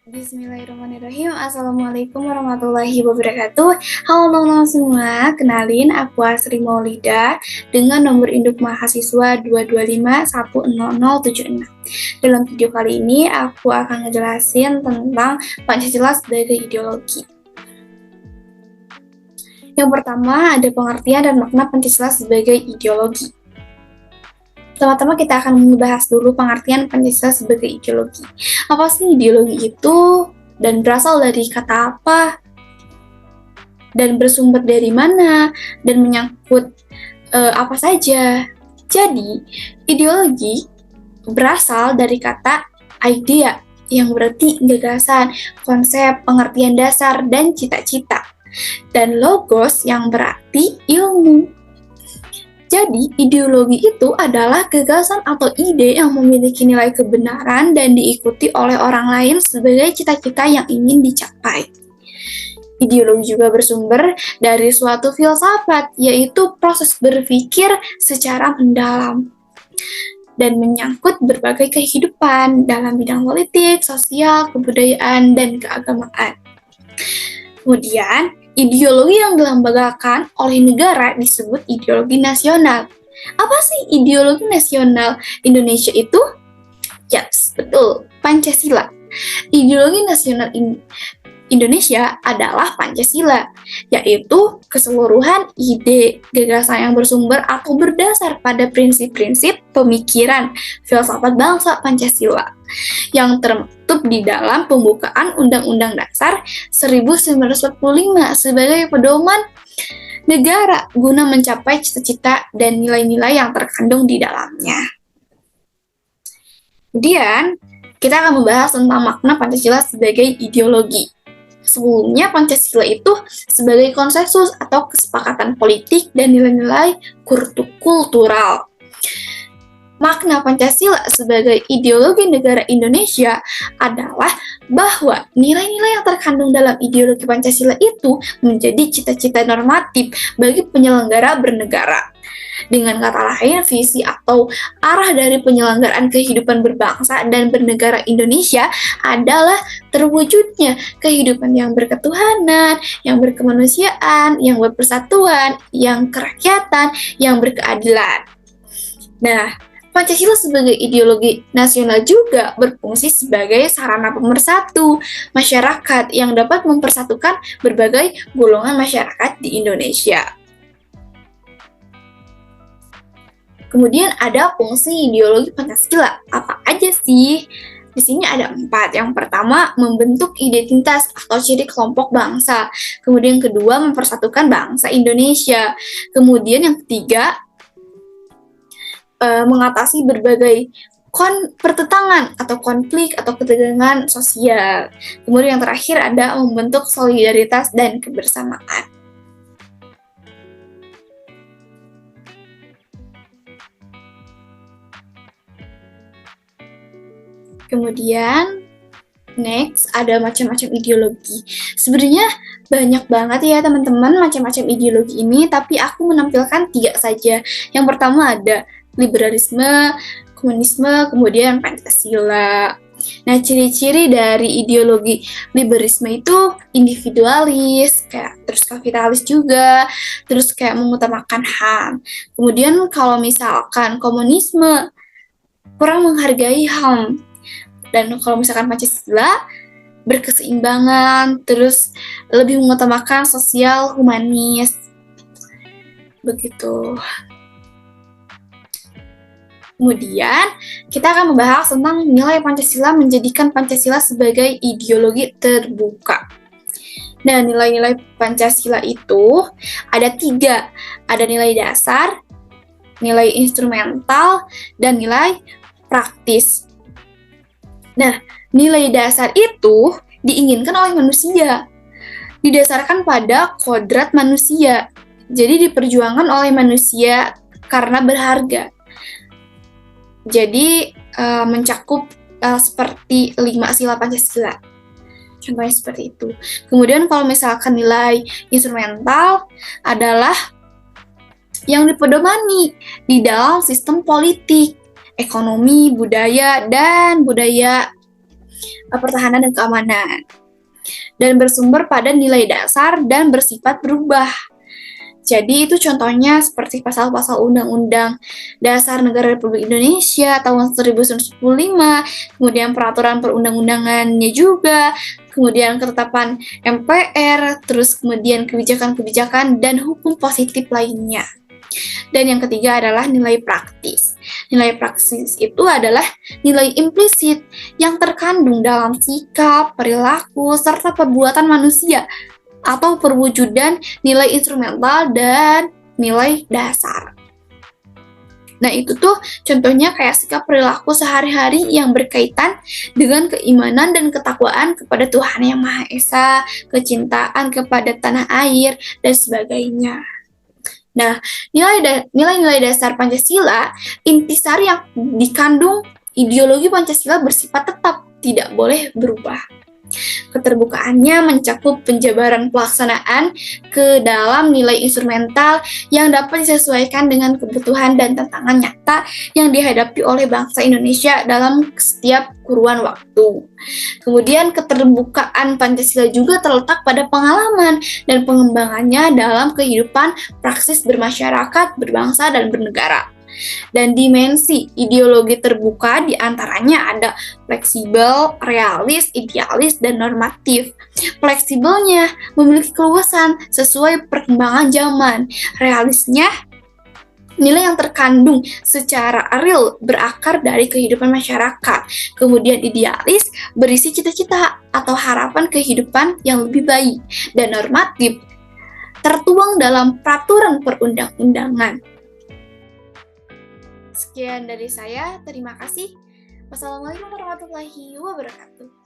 Bismillahirrahmanirrahim. Assalamualaikum warahmatullahi wabarakatuh. Halo teman-teman semua, kenalin aku Asri Maulida dengan nomor induk mahasiswa 225100076. Dalam video kali ini aku akan ngejelasin tentang Pancasila sebagai ideologi. Yang pertama ada pengertian dan makna Pancasila sebagai ideologi. Pertama-tama kita akan membahas dulu pengertian Pancasila sebagai ideologi. Apa sih ideologi itu? Dan berasal dari kata apa? Dan bersumber dari mana? Dan menyangkut apa saja? Jadi, ideologi berasal dari kata idea, yang berarti gagasan, konsep, pengertian dasar, dan cita-cita. Dan logos yang berarti ilmu. Jadi, ideologi itu adalah gagasan atau ide yang memiliki nilai kebenaran dan diikuti oleh orang lain sebagai cita-cita yang ingin dicapai. Ideologi juga bersumber dari suatu filsafat, yaitu proses berpikir secara mendalam dan menyangkut berbagai kehidupan dalam bidang politik, sosial, kebudayaan, dan keagamaan. Kemudian, ideologi yang dilambangkan oleh negara disebut ideologi nasional. Apa sih ideologi nasional Indonesia itu? Yaps, betul, Pancasila. Ideologi nasional Indonesia adalah Pancasila, yaitu keseluruhan ide, gagasan yang bersumber atau berdasar pada prinsip-prinsip pemikiran filsafat bangsa Pancasila yang termaktub di dalam pembukaan Undang-Undang Dasar 1945 sebagai pedoman negara guna mencapai cita-cita dan nilai-nilai yang terkandung di dalamnya. Kemudian, kita akan membahas tentang makna Pancasila sebagai ideologi. Sebelumnya, Pancasila itu sebagai konsensus atau kesepakatan politik dan nilai-nilai kultural. Makna Pancasila sebagai ideologi negara Indonesia adalah bahwa nilai-nilai yang terkandung dalam ideologi Pancasila itu menjadi cita-cita normatif bagi penyelenggara bernegara. Dengan kata lain, visi atau arah dari penyelenggaraan kehidupan berbangsa dan bernegara Indonesia adalah terwujudnya kehidupan yang berketuhanan, yang berkemanusiaan, yang berpersatuan, yang kerakyatan, yang berkeadilan. Nah, Pancasila sebagai ideologi nasional juga berfungsi sebagai sarana pemersatu masyarakat yang dapat mempersatukan berbagai golongan masyarakat di Indonesia. Kemudian ada fungsi ideologi Pancasila. Apa aja sih? Di sini ada 4. Yang pertama, membentuk identitas atau ciri kelompok bangsa. Kemudian kedua, mempersatukan bangsa Indonesia. Kemudian yang ketiga, mengatasi berbagai pertentangan atau konflik atau ketegangan sosial. Kemudian yang terakhir ada membentuk solidaritas dan kebersamaan. Kemudian next ada macam-macam ideologi. Sebenarnya banyak banget ya teman-teman macam-macam ideologi ini, tapi aku menampilkan 3 saja. Yang pertama ada liberalisme, komunisme, kemudian Pancasila. Nah, ciri-ciri dari ideologi liberalisme itu individualis, terus kapitalis juga, terus kayak mengutamakan HAM. Kemudian kalau misalkan komunisme kurang menghargai HAM. Dan kalau misalkan Pancasila berkeseimbangan, terus lebih mengutamakan sosial humanis. Begitu. Kemudian, kita akan membahas tentang nilai Pancasila menjadikan Pancasila sebagai ideologi terbuka. Nah, nilai-nilai Pancasila itu ada 3. Ada nilai dasar, nilai instrumental, dan nilai praktis. Nah, nilai dasar itu diinginkan oleh manusia, didasarkan pada kodrat manusia. Jadi diperjuangkan oleh manusia karena berharga. Jadi mencakup seperti 5 sila Pancasila. Contohnya seperti itu. Kemudian kalau misalkan nilai instrumental adalah yang dipedomani di dalam sistem politik, ekonomi, budaya, dan budaya pertahanan dan keamanan, dan bersumber pada nilai dasar dan bersifat berubah. Jadi itu contohnya seperti pasal-pasal Undang-Undang Dasar Negara Republik Indonesia tahun 1945, kemudian peraturan perundang-undangannya juga, kemudian ketetapan MPR, terus kemudian kebijakan-kebijakan dan hukum positif lainnya. Dan yang ketiga adalah nilai praktis. Nilai praktis itu adalah nilai implisit yang terkandung dalam sikap, perilaku, serta perbuatan manusia atau perwujudan nilai instrumental dan nilai dasar. Nah, itu tuh contohnya kayak sikap perilaku sehari-hari yang berkaitan dengan keimanan dan ketakwaan kepada Tuhan Yang Maha Esa, kecintaan kepada tanah air, dan sebagainya. Nah, nilai-nilai dasar Pancasila, intisari yang dikandung ideologi Pancasila bersifat tetap, tidak boleh berubah. Keterbukaannya mencakup penjabaran pelaksanaan ke dalam nilai instrumental yang dapat disesuaikan dengan kebutuhan dan tantangan nyata yang dihadapi oleh bangsa Indonesia dalam setiap kurun waktu. Kemudian keterbukaan Pancasila juga terletak pada pengalaman dan pengembangannya dalam kehidupan praksis bermasyarakat, berbangsa, dan bernegara. Dan dimensi ideologi terbuka diantaranya ada fleksibel, realis, idealis, dan normatif. Fleksibelnya memiliki keluasan sesuai perkembangan zaman. Realisnya nilai yang terkandung secara real berakar dari kehidupan masyarakat. Kemudian idealis berisi cita-cita atau harapan kehidupan yang lebih baik. Dan normatif tertuang dalam peraturan perundang-undangan. Sekian dari saya, terima kasih. Wassalamualaikum warahmatullahi wabarakatuh.